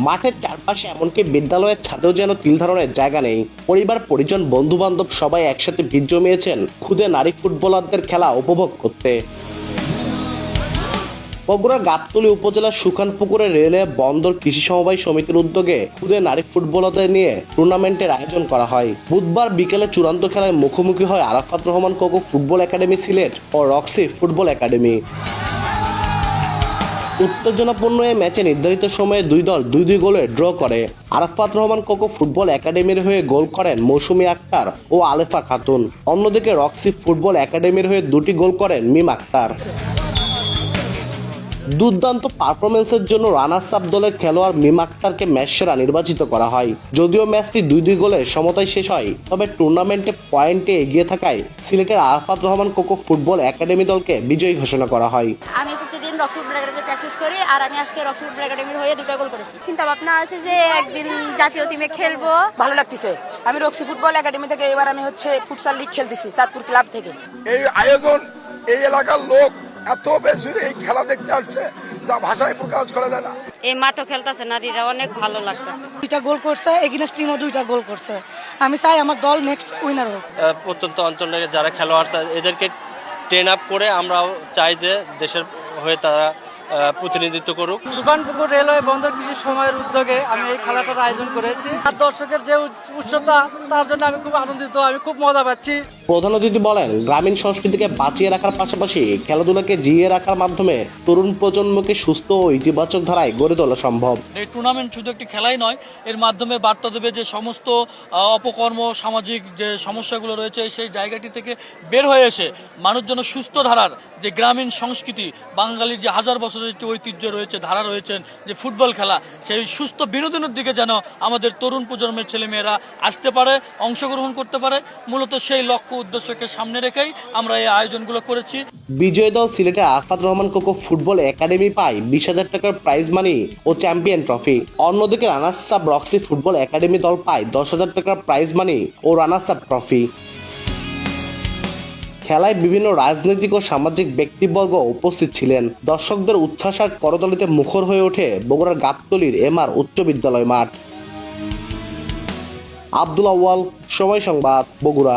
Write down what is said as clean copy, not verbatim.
মাঠের চারপাশে এমনকি বিদ্যালয়ের ছাদেও যেন তিল ধারণের জায়গা নেই। পরিবার, পরিজন, বন্ধু বান্ধব সবাই একসাথে ভিড় জমিয়েছেন খুদে নারী ফুটবলারদের খেলা উপভোগ করতে। বগুড়ার গাবতলী উপজেলার সুখানপুকুরে রেলওয়ে বন্দর কৃষি সমবায় সমিতির উদ্যোগে খুদে নারী ফুটবলারদের নিয়ে টুর্নামেন্টের আয়োজন করা হয়। বুধবার বিকেলে চূড়ান্ত খেলায় মুখোমুখি হয় আরাফাত রহমান কোকো ফুটবল একাডেমি সিলেট ও রক্সি ফুটবল একাডেমি। উত্তেজনাপূর্ণ এই ম্যাচে নির্ধারিত সময়ে দুই দল 2-2 গোলে ড্র করে। আরাফাত রহমান কোকো ফুটবল একাডেমির হয়ে গোল করেন মৌসুমী আক্তার ও আলেফা খাতুন। অন্যদিকে রক্সি ফুটবল একাডেমির হয়ে 2টি গোল করেন মিম আক্তার। দুর্দান্ত পারফরমেন্সের জন্য রানার্স আপ দলের খেলোয়াড় মিম আক্তারকে ম্যাচ সেরা নির্বাচিত করা হয়। যদিও ম্যাচটি 2-2 গোলে সমতায় শেষ হয়, তবে টুর্নামেন্টে পয়েন্টে এগিয়ে থাকায় সিলেটের আরাফাত রহমান কোকো ফুটবল একাডেমি দলকে বিজয়ী ঘোষণা করা হয়। আমি প্রতিদিন রক্সি ফুটবল একাডেমিতে প্র্যাকটিস করি, আর আমি আজকে রক্সি ফুটবল একাডেমির হয়ে 2টা গোল করেছি। চিন্তা ভাবনা আছে যে একদিন জাতীয় টিমে খেলবো। ভালো লাগতেছে। আমি রক্সি ফুটবল একাডেমি থেকে এবার আমি ফুটসাল লিগ খেলতেছি চাঁদপুর ক্লাব থেকে। এই আয়োজন, এই এলাকার লোক এত বেশি এই খেলা দেখতে আসছে যা ভাষায় প্রকাশ করা যায় না। এই মাঠও খেলতেছে, নারীরা অনেক ভালো লাগতেছে। 2টা গোল করছে, এগিনেস্ট টিমও 2টা গোল করছে। আমি চাই আমার দল নেক্সট উইনার হোক। প্রত্যন্ত অঞ্চলের যারা খেলোয়াড় আছে এদেরকে ট্রেন আপ করে আমরাও চাই যে দেশের হয়ে তারা প্রতিনিধিত্ব করুক। সুখানপুকুর রেলওয়ে বন্দর কৃষি সময়ের উদ্যোগে আমি এই খেলাটার আয়োজন করেছি। আর দর্শকের যে উৎসবটা, তার জন্য আমি খুব আনন্দিত, আমি খুব মজা পাচ্ছি। প্রধান অতিথি বলেন, গ্রামীণ সংস্কৃতিকে বাঁচিয়ে রাখার পাশাপাশি খেলাধুলাকে জিইয়ে রাখার মাধ্যমে তরুণ প্রজন্মকে সুস্থ ও ইতিবাচক ধারায় গড়ে তোলা সম্ভব। এই টুর্নামেন্ট শুধু একটি খেলাই নয়, এর মাধ্যমে বার্তা দেবে যে সমস্ত অপকর্ম, সামাজিক যে সমস্যাগুলো রয়েছে সেই জায়গাটি থেকে বের হয়ে এসে মানুষ যেন সুস্থ ধারার যে গ্রামীণ সংস্কৃতি, বাঙালির যে হাজার বছরের যে ঐতিহ্য রয়েছে, ধারা রয়েছেন যে ফুটবল খেলা, সেই সুস্থ বিনোদনের দিকে যেন আমাদের তরুণ প্রজন্মের ছেলেমেয়েরা আসতে পারে, অংশগ্রহণ করতে পারে। মূলত সেই লক্ষ্য উদ্দেশ্যকে সামনে রেখেই আমরা এই আয়োজনগুলো করেছি। বিজয়ী দল সিলেটের আরাফাত রহমান কোকো ফুটবল একাডেমি পায় 20,000 টাকার প্রাইজ মানি ও চ্যাম্পিয়ন ট্রফি। অন্যদিকে runners up Roxie football academy দল পায় 10,000 টাকার প্রাইজ মানি ও রানার্স আপ ট্রফি। খেলায় বিভিন্ন রাজনৈতিক ও সামাজিক ব্যক্তিবর্গ উপস্থিত ছিলেন। দর্শকদের উচ্ছ্বাস আর করতালিতে মুখর হয়ে ওঠে বগুড়ার গাবতলীর এমআর উচ্চ বিদ্যালয় মাঠ। আব্দুল আউয়াল, সময় সংবাদ, বগুড়া।